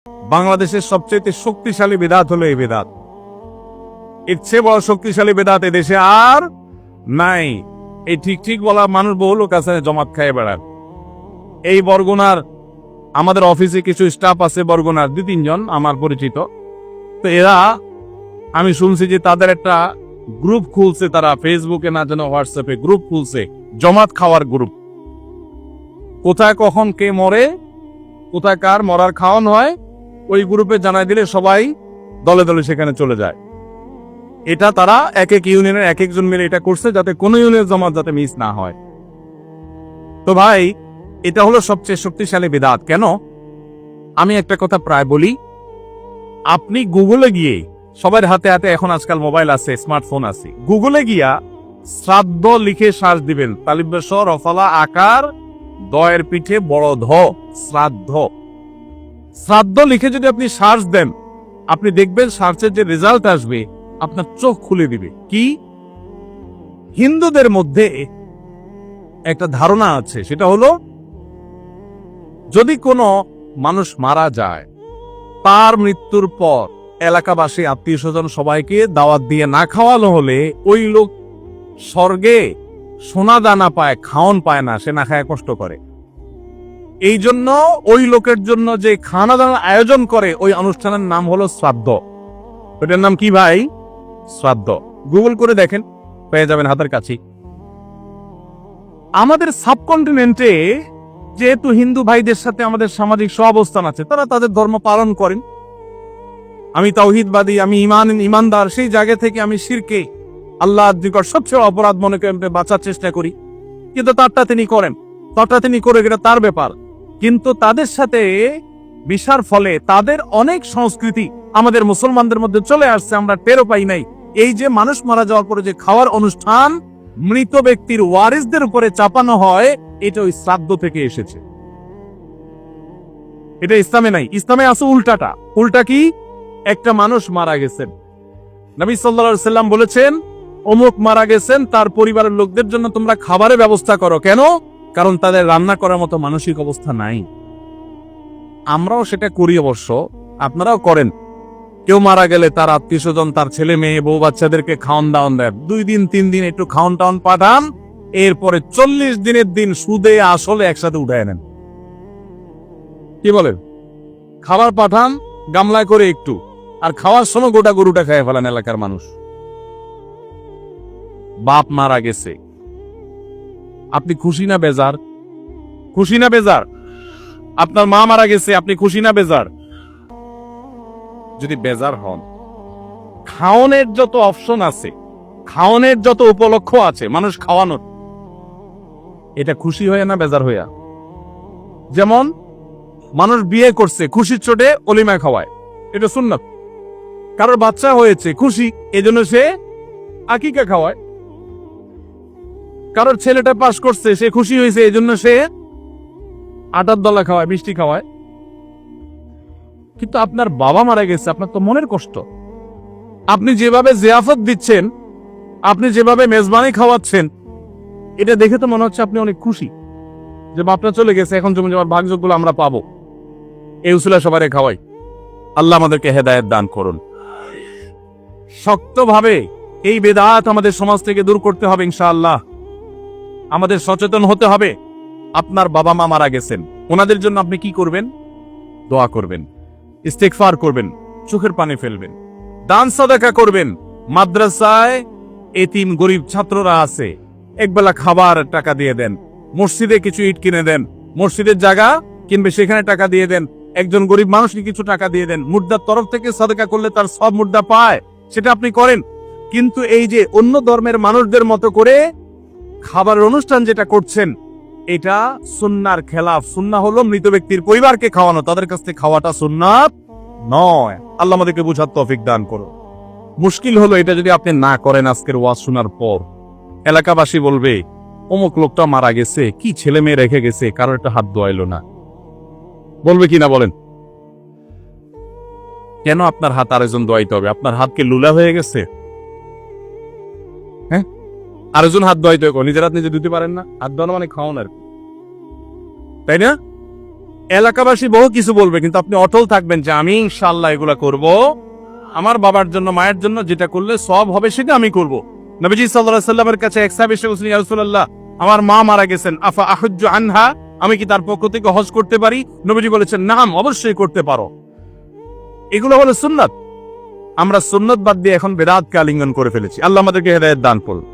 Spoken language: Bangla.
বাংলাদেশের সবচেয়ে শক্তিশালী বেদাত হলো এই বেদাত। এর চেয়ে বড় শক্তিশালী বেদাত এদেশে আর নাই। এই ঠিক ঠিক বলা মানুষ বহু লোক আছে জমাত খায় বেড়ান। এই বরগুনার আমাদের অফিসে কিছু স্টাফ আছে বরগুনার 2-3 জন আমার পরিচিত। তো এরা আমি শুনছি যে তাদের একটা গ্রুপ খুলছে, তারা ফেসবুকে না যেন হোয়াটসঅ্যাপে গ্রুপ খুলছে, জমাত খাওয়ার গ্রুপ। কোথায় কখন কে মরে, কোথায় কার মরার খাওয়ানো হয়, ওই গ্রুপে জানাই দিলে সবাই দলে দলে সেখানে চলে যায়। এটা তারা এক এক ইউনিয়নের এক একজন মিলে এটা করছে যাতে কোনো ইউনিয়নের জমাত যাতে মিস না হয়। তো ভাই, এটা হলো সবচেয়ে শক্তিশালী বিদআত। কেন? আমি একটা কথা প্রায় বলি, আপনি গুগলে গিয়ে, সবার হাতে হাতে এখন আজকাল মোবাইল আছে, স্মার্টফোন আছে, গুগলে গিয়া শ্রাদ্ধ লিখে সার্চ দিবেন, তালিবেশ রফালা আকার দয়ের পিঠে বড় ধ, শ্রাদ্ধ। শ্রাদ্ধ লিখে যদি আপনি সার্চ দেন, আপনি দেখবেন সার্চের যে রেজাল্ট আসবে আপনার চোখ খুলে দিবে। কি? হিন্দুদের মধ্যে একটা ধারণা আছে, সেটা হলো যদি কোনো মানুষ মারা যায়, তার মৃত্যুর পর এলাকাবাসী আত্মীয় স্বজন সবাইকে দাওয়াত দিয়ে না খাওয়ানো হলে ওই লোক স্বর্গে সোনা দানা পায়, খাওন পায় না, সে না খায় কষ্ট করে। এই জন্য ওই লোকের জন্য যে খানা দানা আয়োজন করে ওই অনুষ্ঠানের নাম হলো শ্রাদ্ধ। ওইটার নাম কি ভাই? শ্রাদ্ধ। গুগল করে দেখেন, পেয়ে যাবেন হাতের কাছে। আমাদের সাবকন্টিনেন্টে যেহেতু হিন্দু ভাইদের সাথে আমাদের সামাজিক সহাবস্থান আছে, তারা তাদের ধর্ম পালন করেন। আমি তাওহীদবাদী, আমি ইমানদার, সেই জায়গা থেকে আমি শিরকে আল্লাহর নিকট সবচেয়ে অপরাধ মনে করে বাঁচার চেষ্টা করি। কিন্তু তারটা তিনি করেন, তারটা তিনি করে, এটা তার ব্যাপার। কিন্তু তাদের সাথে মিশার ফলে তাদের অনেক সংস্কৃতি আমাদের মুসলমানদের মধ্যে চলে আসছে, আমরা টেরও পাই নাই। এই যে মানুষ মারা যাওয়ার পরে যে খাওয়ার অনুষ্ঠান মৃত ব্যক্তির ওয়ারিসদের উপরে চাপানো হয়, এটা ওই শ্রাদ্ধ থেকে এসেছে। এটা ইসলামে নাই। ইসলামে আছে উল্টাটা। উল্টা কি? একটা মানুষ মারা গেছেন, নবী সাল্লাল্লাহু আলাইহি ওয়াসাল্লাম বলেছেন অমুক মারা গেছেন, তার পরিবারের লোকদের জন্য তোমরা খাবারের ব্যবস্থা করো। কেন? কারণ তাদের রান্না করার মতো মানসিক অবস্থা নাই। আমরাও সেটা করি, অবশ্য আপনারাও করেন। কেউ মারা গেলে তার আত্মীয় স্বজন, তার ছেলে মেয়ে, বউ বাচ্চাদেরকে খাওয়ান দাওয়ান দেন, 2 দিন 3 দিন একটু খাওয়ান টাউন পাঠান, এরপরে 40 দিনের দিন সুদে আসলে একসাথে উঠায় নেন। কি বলেন? খাবার পাঠান গামলায় করে একটু, আর খাওয়ার সময় গোটা গরুটা খেয়ে ফেলেন এলাকার মানুষ। বাপ মারা গেছে, আপনি খুশি না বেজার? খুশি না বেজার? আপনার মা মারা গেছে, আপনি খুশি না বেজার? যদি বেজার হন, খাওয়ানোর যত অপশন আছে, খাওয়ানোর যত উপলক্ষ আছে মানুষ খাওয়ানোর, এটা খুশি হয়ে না বেজার হইয়া? যেমন মানুষ বিয়ে করছে, খুশির চোটে অলিমা খাওয়ায়, এটা সুন্নাত। কারোর বাচ্চা হয়েছে, খুশি, এজন্য সে আকিকা খাওয়ায়। কারোর ছেলেটা পাস করছে, সে খুশি হয়েছে, এজন্য সে আটার দলা খাওয়ায়, মিষ্টি খাওয়ায়। কিন্তু আপনার বাবা মারা গেছে, আপনার তো মনের কষ্ট। আপনি যেভাবে জিয়াফত দিচ্ছেন, আপনি যেভাবে মেজবানি খাওয়াচ্ছেন, এটা দেখে তো মনে হচ্ছে আপনি অনেক খুশি যে বাপটা চলে গেছে, এখন জমি জমার ভাগযোগগুলো আমরা পাবো। এই উসিলা সবারে খাওয়াই। আল্লাহ আমাদেরকে হেদায়েত দান করুন। শক্তভাবে এই বেদাত আমাদের সমাজ থেকে দূর করতে হবে ইনশাআল্লাহ। আমাদের সচেতন হতে হবে। আপনার বাবা মা মারা গেছেন, ওনাদের জন্য আপনি কি করবেন? দোয়া করবেন, ইস্তেগফার করবেন, চোখের পানি ফেলবেন, দান সাদাকা করবেন। মাদ্রাসায় এতিম গরিব ছাত্ররা আছে, একবেলা খাবার টাকা দিয়ে দেন। মসজিদে কিছু ইট কিনে দেন, মসজিদের জায়গা কিনবে, সেখানে টাকা দিয়ে দেন। একজন গরিব মানুষকে কিছু টাকা দিয়ে দেন। মুর্দার তরফ থেকে সাদাকা করলে তার সব মুর্দা পায়, সেটা আপনি করেন। কিন্তু এই যে অন্য ধর্মের মানুষদের মতো করে খাবারের অনুষ্ঠান যেটা করছেন, এটা সুন্নাহর খেলাফ। সুন্নাহ হলো মৃত ব্যক্তির পরিবারকে খাওয়ানো, তাদের কাছ থেকে খাওয়াটা সুন্নাত নয়। আল্লাহ আমাদেরকে বুঝার তৌফিক দান করো। মুশকিল হলো এটা যদি আপনি না করেন, আজকের ওয়াজ শোনার পর এলাকাবাসী বলবে অমুক লোকটা মারা গেছে, কি ছেলে মেয়ে রেখে গেছে, কারোর একটা হাত দোয়াইলো না। বলবে কি না বলেন? কেন আপনার হাত আরেকজন দোয়াইতে হবে? আপনার হাত কি লুলা হয়ে গেছে? হ্যাঁ, আরেকজন হাত দোয়াইতে হবে, নিজের হাত নিজে ধুতে পারেন না? হাত দোয়ানো মানে খাওয়ান আর কি, তাই না? এলাকাবাসী বহু কিছু বলবে, কিন্তু আপনি অটল থাকবেন যে আমি ইনশাআল্লাহ এগুলা করব, আমার বাবার জন্য মায়ের জন্য যেটা করলে সব হবে সেটা আমি করব। নবীজি সাল্লাল্লাহু আলাইহি সাল্লামের কাছে এক সাহাবী এসে বললেন, ইয়া রাসূলুল্লাহ, আমার মা মারা গেছেন, আফা আহুজ্জু আনহা, আমি কি তার পক্ষ থেকে হজ করতে পারি? নবীজি বলেছেন, নাম, অবশ্যই করতে পারো। এগুলো হলো সুন্নাত। আমরা সুন্নাত বাদ দিয়ে এখন বেদাতকে আলিঙ্গন করে ফেলেছি। আল্লাহ আমাদেরকে হেদায়েত দান করুন।